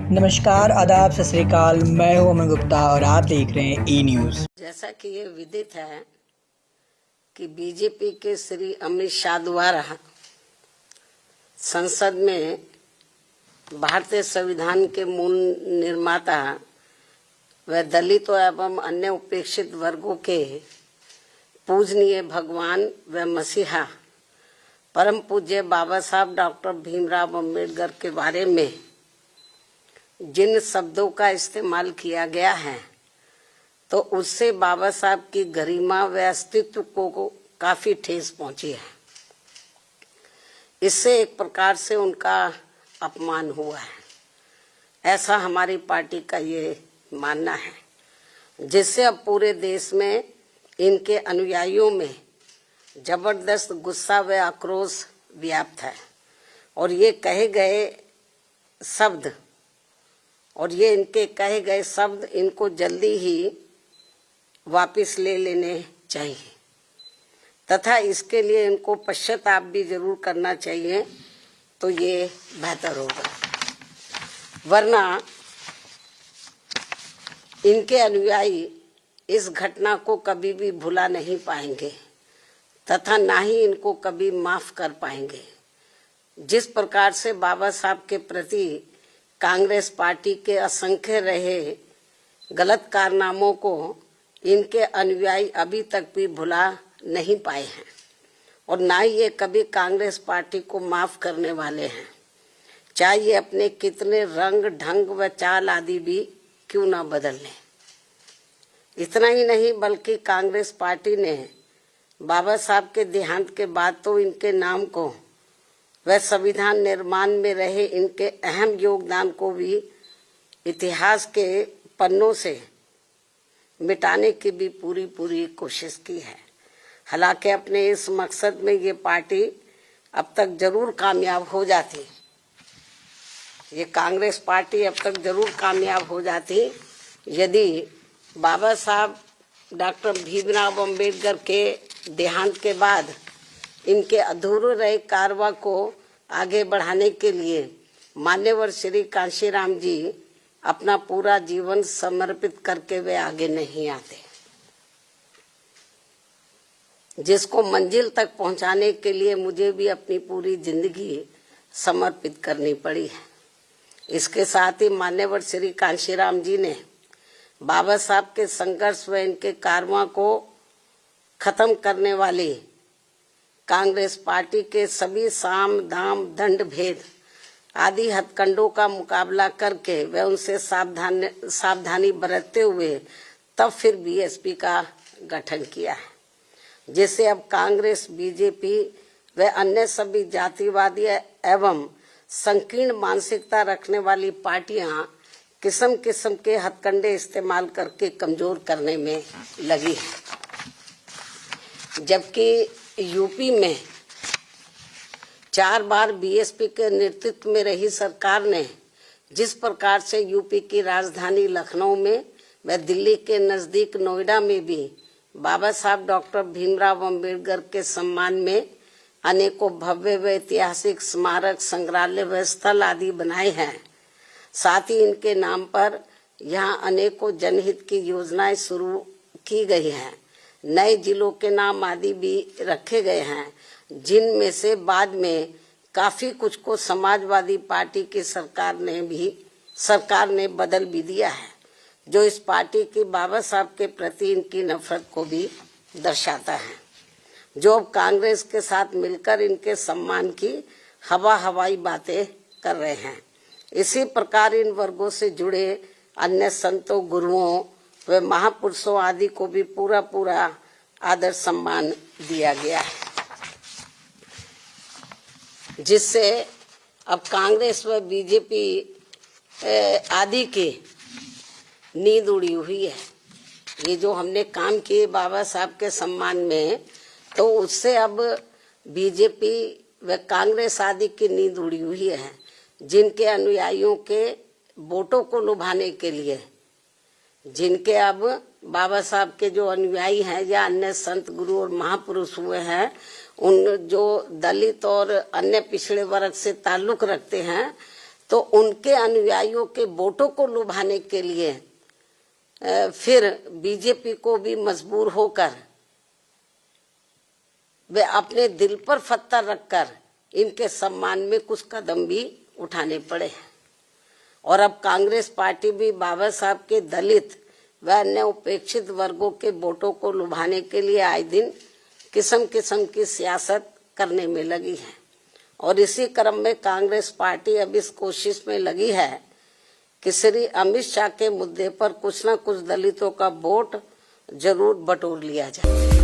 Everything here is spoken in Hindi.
नमस्कार, आदाब, सत श्री अकाल। मैं हूं अमन गुप्ता और आप देख रहे हैं ई न्यूज। जैसा कि ये विदित है कि बीजेपी के श्री अमित शाह द्वारा संसद में भारतीय संविधान के मूल निर्माता व दलितों एवं अन्य उपेक्षित वर्गों के पूजनीय भगवान व मसीहा परम पूज्य बाबा साहब डॉक्टर भीमराव अम्बेडकर के बारे में जिन शब्दों का इस्तेमाल किया गया है तो उससे बाबा साहब की गरिमा व अस्तित्व को काफी ठेस पहुंची है। इससे एक प्रकार से उनका अपमान हुआ है, ऐसा हमारी पार्टी का ये मानना है, जिससे अब पूरे देश में इनके अनुयायियों में जबरदस्त गुस्सा व आक्रोश व्याप्त है और ये इनके कहे गए शब्द इनको जल्दी ही वापस ले लेने चाहिए तथा इसके लिए इनको पश्चाताप भी जरूर करना चाहिए, तो ये बेहतर होगा। वरना इनके अनुयायी इस घटना को कभी भी भुला नहीं पाएंगे तथा ना ही इनको कभी माफ कर पाएंगे। जिस प्रकार से बाबा साहब के प्रति कांग्रेस पार्टी के असंख्य रहे गलत कारनामों को इनके अनुयायी अभी तक भी भुला नहीं पाए हैं और ना ही ये कभी कांग्रेस पार्टी को माफ करने वाले हैं, चाहे ये अपने कितने रंग ढंग व चाल आदि भी क्यों ना बदल लें। इतना ही नहीं बल्कि कांग्रेस पार्टी ने बाबा साहब के देहांत के बाद तो इनके नाम को वह संविधान निर्माण में रहे इनके अहम योगदान को भी इतिहास के पन्नों से मिटाने की भी पूरी कोशिश की है। हालांकि अपने इस मकसद में ये पार्टी अब तक जरूर कामयाब हो जाती, ये कांग्रेस पार्टी अब तक जरूर कामयाब हो जाती यदि बाबा साहब डॉक्टर भीमराव अम्बेडकर के देहांत के बाद इनके अधूरे रहे कारवा को आगे बढ़ाने के लिए मान्यवर श्री कांशीराम जी अपना पूरा जीवन समर्पित करके वे आगे नहीं आते, जिसको मंजिल तक पहुंचाने के लिए मुझे भी अपनी पूरी जिंदगी समर्पित करनी पड़ी है। इसके साथ ही मान्यवर श्री कांशीराम जी ने बाबा साहब के संघर्ष व इनके कारवा को खत्म करने वाली कांग्रेस पार्टी के सभी साम दाम दंड भेद आदि हथकंडों का मुकाबला करके वे उनसे सावधानी बरतते हुए तब फिर बीएसपी का गठन किया है, जिससे अब कांग्रेस, बीजेपी व अन्य सभी जातिवादी एवं संकीर्ण मानसिकता रखने वाली पार्टियां किस्म किस्म के हथकंडे इस्तेमाल करके कमजोर करने में लगी है। जबकि यूपी में 4 बार बीएसपी के नेतृत्व में रही सरकार ने जिस प्रकार से यूपी की राजधानी लखनऊ में व दिल्ली के नजदीक नोएडा में भी बाबा साहब डॉक्टर भीमराव अम्बेडकर के सम्मान में अनेकों भव्य व ऐतिहासिक स्मारक, संग्रहालय व स्थल आदि बनाए हैं, साथ ही इनके नाम पर यहाँ अनेकों जनहित की योजनाएं शुरू की गई हैं। नए जिलों के नाम आदि भी रखे गए हैं, जिनमें से बाद में काफी कुछ को समाजवादी पार्टी की सरकार ने बदल भी दिया है, जो इस पार्टी की बाबा साहब के प्रति इनकी नफरत को भी दर्शाता है, जो अब कांग्रेस के साथ मिलकर इनके सम्मान की हवाई बातें कर रहे हैं। इसी प्रकार इन वर्गों से जुड़े अन्य संतों, गुरुओं व महापुरुषों आदि को भी पूरा आदर सम्मान दिया गया है, जिससे अब कांग्रेस व बीजेपी आदि की नींद उड़ी हुई है। ये जो हमने काम किए बाबा साहब के सम्मान में, तो उससे अब बीजेपी व कांग्रेस आदि की नींद उड़ी हुई है, जिनके अनुयायियों के वोटों को लुभाने के लिए, जिनके अब बाबा साहब के जो अनुयायी हैं या अन्य संत, गुरु और महापुरुष हुए हैं, उन जो दलित और अन्य पिछड़े वर्ग से ताल्लुक रखते हैं, तो उनके अनुयायियों के वोटों को लुभाने के लिए फिर बीजेपी को भी मजबूर होकर वे अपने दिल पर पत्थर रखकर इनके सम्मान में कुछ कदम भी उठाने पड़े। और अब कांग्रेस पार्टी भी बाबा साहब के दलित व अन्य उपेक्षित वर्गों के वोटों को लुभाने के लिए आए दिन किस्म किस्म की सियासत करने में लगी है। और इसी क्रम में कांग्रेस पार्टी अब इस कोशिश में लगी है कि श्री अमित शाह के मुद्दे पर कुछ न कुछ दलितों का वोट जरूर बटोर लिया जाए।